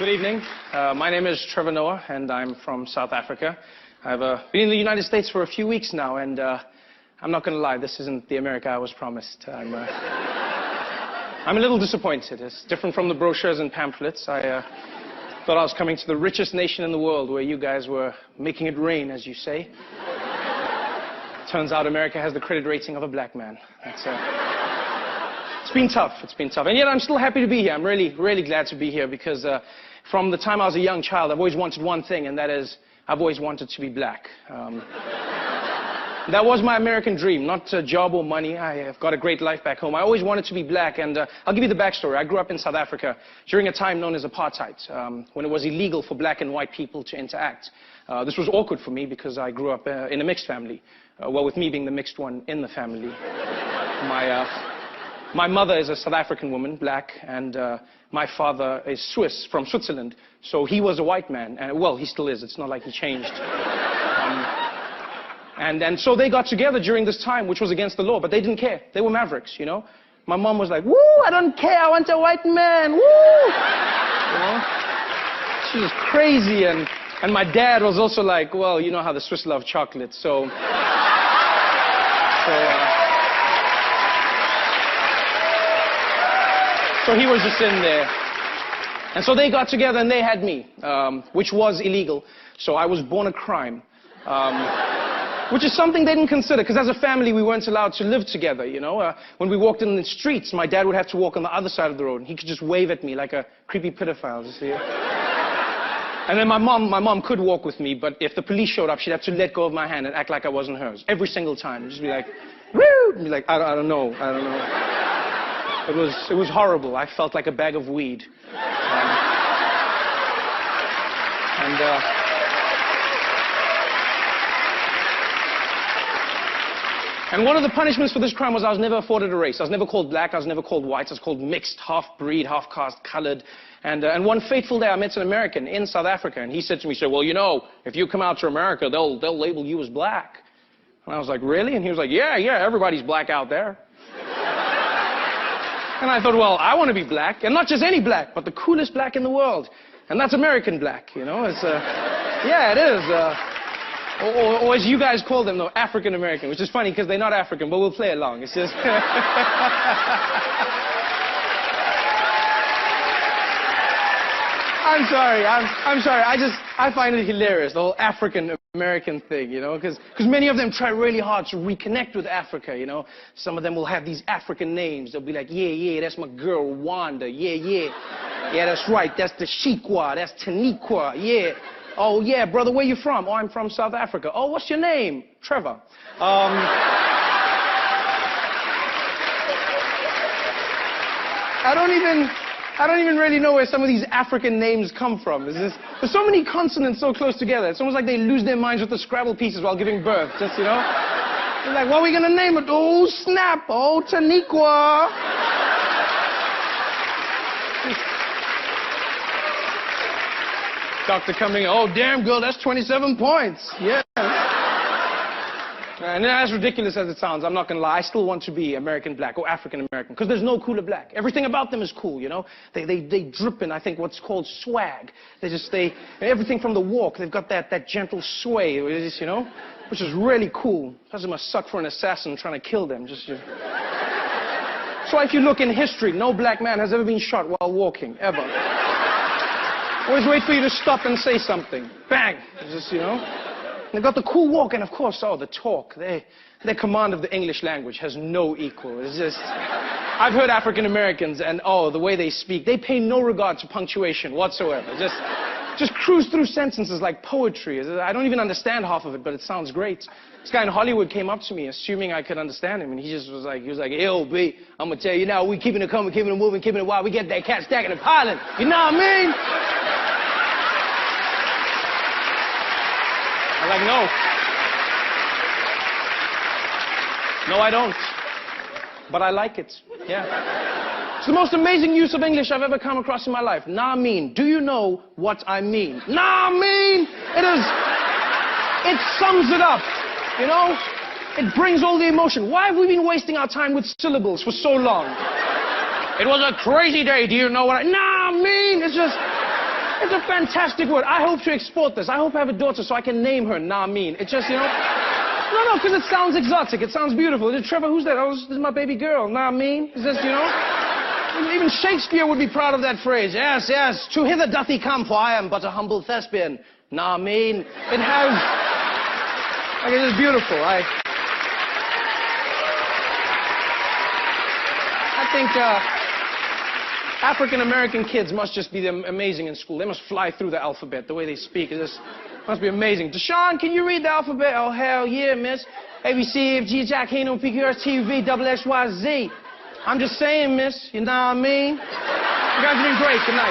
Good evening. My name is Trevor and I'm from South Africa. I've been in the United States for a few weeks now, and I'm not going to lie, this isn't the America I was promised. I'm a little disappointed. It's different from the brochures and pamphlets. I thought I was coming to the richest nation in the world, where you guys were making it rain, as you say. Turns out America has the credit rating of a black man. It's been tough. It's been tough. And yet I'm still happy to be here. I'm really, really glad to be here because from the time I was a young child, I've always wanted one thing, and that is I've always wanted to be black. That was my American dream, not a job or money. I've got a great life back home. I always wanted to be black, and I'll give you the backstory. I grew up in South Africa during a time known as apartheid, when it was illegal for black and white people to interact. This was awkward for me because I grew up in a mixed family, well, with me being the mixed one in the family. My mother is a South African woman, black, and my father is Swiss, from Switzerland. So he was a white man, and well, he still is. It's not like he changed. And so they got together during this time, which was against the law, but they didn't care. They were mavericks, you know. My mom was like, "Woo, I don't care. I want a white man. Woo!" You know? She was crazy, and my dad was also like, well, you know how the Swiss love chocolate, so he was just in there. And so they got together and they had me, which was illegal. So I was born a crime, which is something they didn't consider, because as a family, we weren't allowed to live together, you know. When we walked in the streets, my dad would have to walk on the other side of the road, and he could just wave at me like a creepy pedophile, you see. And then my mom could walk with me, but if the police showed up, she'd have to let go of my hand and act like I wasn't hers. Every single time. Just be like, woo! And be like, I don't know. It was horrible. I felt like a bag of weed. And one of the punishments for this crime was I was never afforded a race. I was never called black. I was never called white. I was called mixed, half-breed, half-caste, colored. And one fateful day, I met an American in South Africa, and he said to me, well, you know, if you come out to America, they'll label you as black. And I was like, really? And he was like, yeah, everybody's black out there. And I thought, well, I want to be black, and not just any black, but the coolest black in the world. And that's American black, you know? It's, yeah, it is. Or as you guys call them, though, African American, which is funny because they're not African, but we'll play along. It's just... I'm sorry. I find it hilarious, the whole African American thing, you know, because many of them try really hard to reconnect with Africa, you know. Some of them will have these African names. They'll be like, yeah, that's my girl, Wanda. Yeah, that's right. That's the Shikwa. That's Taniqua. Yeah. Oh, yeah, brother, where you from? Oh, I'm from South Africa. Oh, what's your name? Trevor. I don't even really know where some of these African names come from. There's so many consonants so close together. It's almost like they lose their minds with the Scrabble pieces while giving birth, just, you know? They're like, what are we going to name it? Oh, snap. Oh, Taniqua. Doctor coming, oh, damn, girl, that's 27 points. Yeah. And as ridiculous as it sounds, I'm not going to lie, I still want to be American black or African American, because there's no cooler black. Everything about them is cool, you know? They drip in, I think, what's called swag. Everything from the walk, they've got that gentle sway, you know? Which is really cool. Because it must suck for an assassin trying to kill them. So if you look in history, no black man has ever been shot while walking, ever. Always wait for you to stop and say something. Bang! Just, you know? They've got the cool walk, and of course, the talk. Their command of the English language has no equal. It's just... I've heard African Americans, and the way they speak, they pay no regard to punctuation whatsoever. Just cruise through sentences like poetry. I don't even understand half of it, but it sounds great. This guy in Hollywood came up to me, assuming I could understand him, and he was like, yo, B, I'm gonna tell you now, we keeping it coming, keeping it moving, keeping it wild. We get that cat stacking and piling. You know what I mean? I'm like, no, I don't. But I like it, yeah. It's the most amazing use of English I've ever come across in my life. Nah, mean. Do you know what I mean? Nah, mean. It sums it up, you know? It brings all the emotion. Why have we been wasting our time with syllables for so long? It was a crazy day. Do you know what I... Nah, mean. It's just... It's a fantastic word. I hope to export this. I hope I have a daughter so I can name her Namin. It just, you know... No, because it sounds exotic. It sounds beautiful. Trevor, who's that? Oh, this is my baby girl. Namin. Is this, you know... Even Shakespeare would be proud of that phrase. Yes, yes. To hither doth he come, for I am but a humble thespian. Namin. It has... Like, it is beautiful. I think, African-American kids must just be amazing in school. They must fly through the alphabet, the way they speak. It just must be amazing. Deshaun, can you read the alphabet? Oh, hell yeah, miss. A, B, C, F, G, Jack, Hino, P, Q, R, S, T, U, V, double X, Y, Z. I'm just saying, miss. You know what I mean? You guys have been great. Good night.